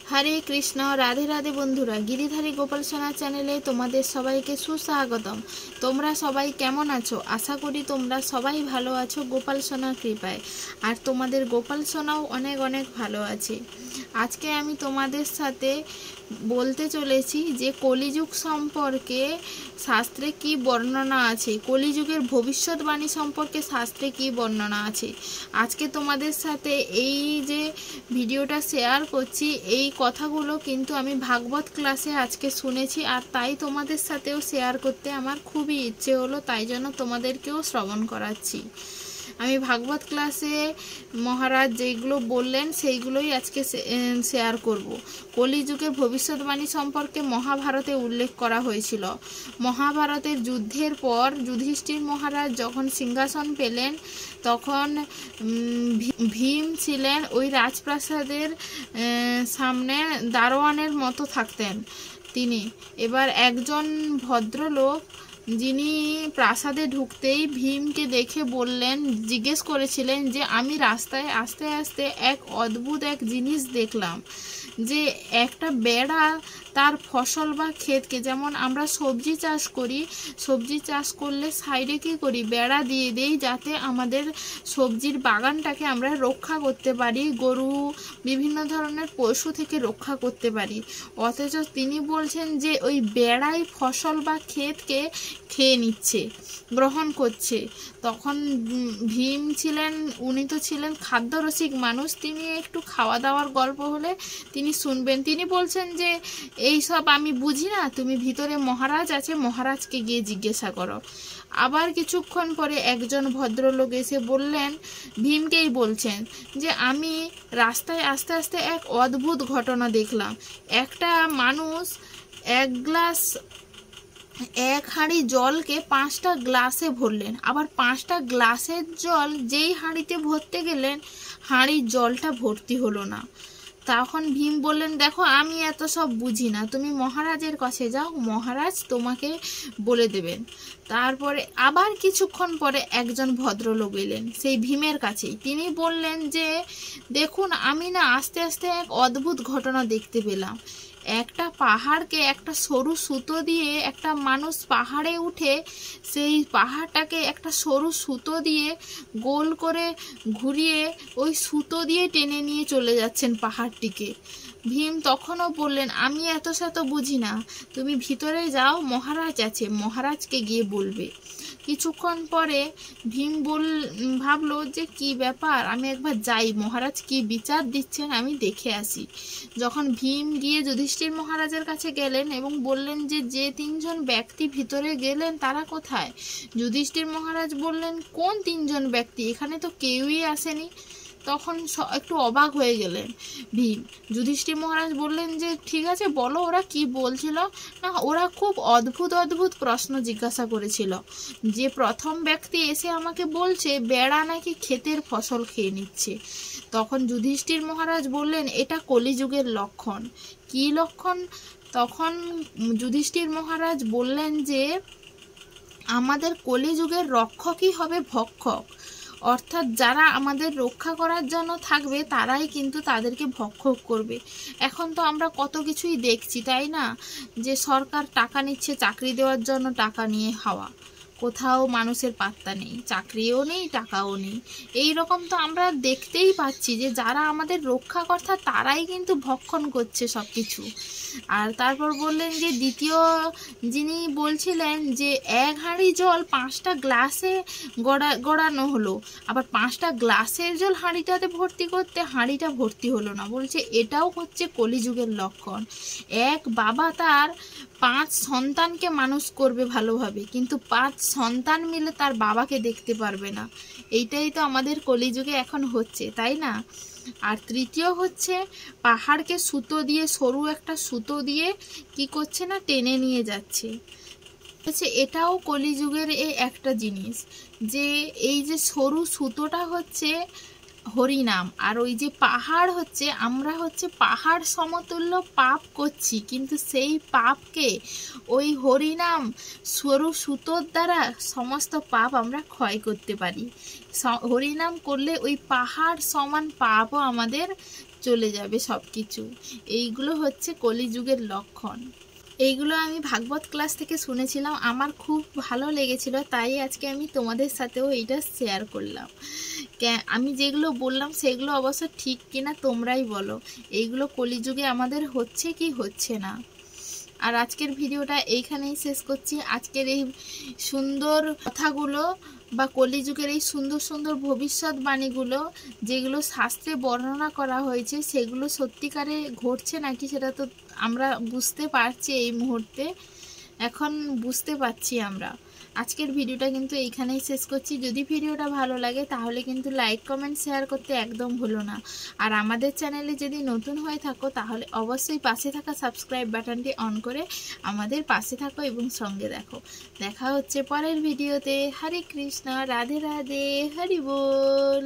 हरे कृष्ण राधे राधे बंधुरा गिरिधारी गोपाल सोना चैनेले तुम्हारे सबाइके सुस्वागतम। तोमरा सबाई केमन आछो? आशा करी तोमरा सबाई भालो आछो गोपाल सोनार कृपाय और तोमादेर गोपाल सोनाओ अनेक अनेक भालो आछे। आज के आमी तोमादेर साथे बोलते चलेछि जे कलिजुग सम्पर्के शास्त्रे की बर्णना आछे, कलिजुगेर भविष्यवाणी सम्पर्के शास्त्रे की बर्णना आछे। आज के तोमादेर साथे एई जे भिडियोटा शेयर करछि एई कथागुलो किन्तु आमी भागवत क्लासे आज के शुनेछि और ताई तोमादेर साथेओ शेयर करते आमार खूबई इच्छे हलो, ताई जन्य तोमादेरकेओ श्रवण कराच्छि। आमी भागवत क्लासे महाराज जेगुलो बोललेन सेइगुलोई आजके शेयर करब। कलिजुगेर भविष्यवाणी सम्पर्के महाभारते उल्लेख करा हयेछिलो। महाभारतेर युद्धेर पर युधिष्ठिर महाराज जखन सिंहासन पेलेन तखन भीम छिलेन ओई राजप्रासादेर सामने दारोयानेर मतो थाकतेन। तिनि एबार एकजन भद्रलोक जिनी प्रासादे ढुकतेई भीमके देखे बोललेन, जिज्ञेस करेछिलेन जे आमी रास्ताय आस्ते आस्ते एक अद्भुत एक जिनिस देखलाम जे एकटा बेड़ा तार फसल बा खेत के जेमन आमरा सब्जी चाष करी, सब्जी चाष करले साइडे कि करी बेड़ा दिए देई जाते आमादेर सब्जिर बागानटाके आमरा रक्षा करते पारी, गरु विभिन्न धरनेर पशु थेके रक्षा करते पारी। अथच तिनि बोलछेन जे ओई बेड़ाई फसल बा खेत के खेये निच्छे, ग्रहण करछे। तखन भीम छिलेन, उनि तो छिलेन खाद्यरसिक मानुष, तिनि एकटु खावा दावार गल्प होले तिनि शुनबेन। तिनि बोलछेन जे এই সব আমি বুঝি না, তুমি ভিতরে মহারাজ আছে, মহারাজকে গিয়ে জিজ্ঞাসা করো। আবার কিছুক্ষণ পরে একজন ভদ্রলোক এসে বললেন, ভীমকেই বলছেন যে আমি রাস্তায় আস্তে আস্তে এক অদ্ভুত ঘটনা দেখলাম। একটা মানুষ এক হাঁড়ি জলকে 5টা গ্লাসে ভরলেন, আবার 5টা গ্লাসের জল যেই হাঁড়িতে ভরতে গেলেন হাঁড়ির জলটা ভর্তি হলো না। তখন ভীম বললেন, দেখো আমি এত সব বুঝি না, তুমি মহারাজের কাছে যাও, মহারাজ তোমাকে বলে দেবেন। তারপরে আবার কিছুক্ষণ পরে একজন ভদ্রলোক এলেন সেই ভীমের কাছেই। তিনি বললেন যে দেখুন আমি না আস্তে আস্তে এক অদ্ভুত ঘটনা দেখতে পেলাম। একটা পাহাড়কে একটা সরু সুতো দিয়ে একটা মানুষ পাহাড়ে উঠে সেই পাহাড়টাকে একটা সরু সুতো দিয়ে গোল করে ঘুরিয়ে ওই সুতো দিয়ে টেনে নিয়ে চলে যাচ্ছেন পাহাড়টিকে। ভীম তখনও বললেন, আমি এত শত বুঝি না, তুমি ভিতরে যাও, মহারাজ আছে, মহারাজকে গিয়ে বলবে। কিছুক্ষণ পরে ভীম ভাবলো যে কি ব্যাপার, আমি একবার যাই, মহারাজ কি বিচার দিচ্ছেন আমি দেখে আসি। যখন ভীম গিয়ে যুধিষ্ঠির মহারাজের কাছে গেলেন এবং বললেন যে 3জন ব্যক্তি ভিতরে গেলেন তারা কোথায়? যুধিষ্ঠির মহারাজ বললেন, কোন 3জন ব্যক্তি, এখানে তো কেউই আসেনি। তখন একটু অবাক হয়ে গেলেন ভীম। যুধিষ্ঠির মহারাজ বললেন যে ঠিক আছে বলো ওরা কি বলছিল। না, ওরা খুব অদ্ভুত অদ্ভুত প্রশ্ন জিজ্ঞাসা করেছিল। যে প্রথম ব্যক্তি এসে আমাকে বলছে বেড়া নাকি ক্ষেতের ফসল খেয়ে নিচ্ছে। তখন যুধিষ্ঠির মহারাজ বললেন এটা কলিযুগের লক্ষণ। কি লক্ষণ? তখন যুধিষ্ঠির মহারাজ বললেন যে আমাদের কলিযুগের রক্ষকই হবে ভক্ষক, অর্থাৎ যারা আমাদের রক্ষা করার জন্য থাকবে তারাই কিন্তু তাদেরকে ভক্ষক করবে। এখন তো আমরা কত কিছুই দেখছি তাই না, যে সরকার টাকা নিচ্ছে চাকরি দেওয়ার জন্য, টাকা নিয়ে হাওয়া, কোথাও মানুষের পাত্তা নেই, চাকরিও নেই টাকাও নেই। এই রকম তো আমরা দেখতেই পাচ্ছি যে যারা আমাদের রক্ষাকর্তা তারাই কিন্তু ভক্ষণ করছে সব কিছু। আর তারপর বললেন যে দ্বিতীয় যিনি বলছিলেন যে এক হাঁড়ি জল 5টা গ্লাসে গড়ানো হলো, আবার 5টা গ্লাসের জল হাঁড়িটাতে ভর্তি করতে হাঁড়িটা ভর্তি হলো না। বলছে এটাও হচ্ছে কলিযুগের লক্ষণ। এক বাবা তার 5 সন্তানকে মানুষ করবে ভালোভাবে, কিন্তু 5 সন্তান মিলে তার বাবাকে দেখতে পারবে না। এইটাই তো আমাদের কলিযুগে এখন হচ্ছে তাই না। আর তৃতীয় হচ্ছে পাহাড়কে সুতো দিয়ে, সরু একটা সুতো দিয়ে কি করছে না টেনে নিয়ে যাচ্ছে। এটাও কলিযুগের এই একটা জিনিস যে এই যে সরু সুতোটা হচ্ছে হরিনাম, আর ওই যে পাহাড় হচ্ছে, আমরা হচ্ছে পাহাড় সমতুল্য পাপ করছি, কিন্তু সেই পাপকে ওই হরিনাম সরু সুতোর দ্বারা সমস্ত পাপ আমরা ক্ষয় করতে পারি। হরিনাম করলে ওই পাহাড় সমান পাপও আমাদের চলে যাবে সব কিছু। এইগুলো হচ্ছে কলিযুগের লক্ষণ। এইগুলো আমি ভাগবত ক্লাস থেকে শুনেছিলাম, আমার খুব ভালো লেগেছিল, তাই আজকে আমি তোমাদের সাথেও এইটা শেয়ার করলাম। আমি যেগুলো বললাম সেগুলো অবশ্য ঠিক কিনা তোমরাই বলো, এইগুলো কলিযুগে আমাদের হচ্ছে কি হচ্ছে না। আর আজকের ভিডিওটা এইখানেই শেষ করছি। আজকের এই সুন্দর কথাগুলো বা কলিযুগের এই সুন্দর সুন্দর ভবিষ্যৎবাণীগুলো যেগুলো শাস্ত্রে বর্ণনা করা হয়েছে, সেগুলো সত্যিকারে ঘটছে নাকি সেটা তো আমরা বুঝতে পারছি এই মুহূর্তে, এখন বুঝতে পারছি আমরা। আজকের ভিডিওটা কিন্তু এইখানেই শেষ করছি। যদি ভিডিওটা ভালো লাগে তাহলে কিন্তু লাইক কমেন্ট শেয়ার করতে একদম ভুলো না। আর আমাদের চ্যানেলে যদি নতুন হয়ে থাকো তাহলে অবশ্যই পাশে থাকা সাবস্ক্রাইব বাটনটি অন করে আমাদের পাশে থাকো এবং সঙ্গে দেখো। দেখা হচ্ছে পরের ভিডিওতে। হরে কৃষ্ণ, রাধে রাধে, হরি বল।